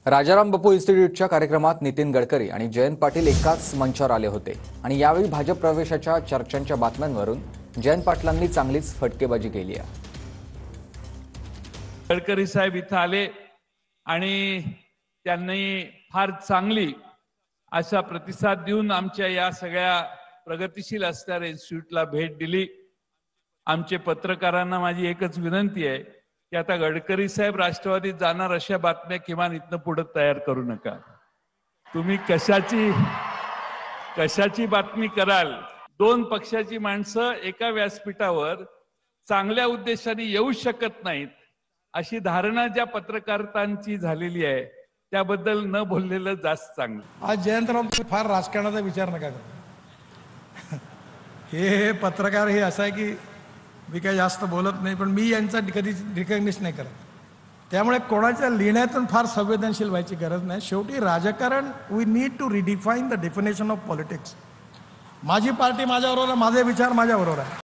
राजाराम बापू इन्स्टिट्यूटच्या कार्यक्रमात नितीन गडकरी आणि जयंत पाटील एकाच मंचावर आले होते आणि यावेळी भाजप प्रवेशाच्या चर्चांच्या बातम्यांवरून जयंत पाटलांनी चांगलीच फटकेबाजी केली आहे। गडकरी साहेब इथं आले आणि त्यांनी फार चांगली असा प्रतिसाद देऊन आमच्या या सगळ्या प्रगतिशील असणाऱ्या इन्स्टिट्यूटला भेट दिली। आमचे पत्रकारांना माझी एकच विनंती आहे की आता गडकरी साहेब राष्ट्रवादीत जाणार अशा बातम्या किमान इथनं पुढे तयार करू नका। तुम्ही कशाची बातमी कराल? दोन पक्षाची माणसं एका व्यासपीठावर चांगल्या उद्देशाने येऊ शकत नाहीत अशी धारणा ज्या पत्रकारांची झालेली आहे त्याबद्दल न बोललेलं जास्त चांगलं। आज जयंतराव फार राजकारणाचा विचार नका करू। हे पत्रकार हे असं आहे की मी काही जास्त बोलत नाही, पण मी यांचा कधीच रिकग्निश नाही करत। त्यामुळे कोणाच्या लिहिण्यातून फार संवेदनशील व्हायची गरज नाही। शेवटी राजकारण we need to redefine the definition of politics. माझी पार्टी माझ्याबरोबर आहे, माझे विचार माझ्याबरोबर आहे।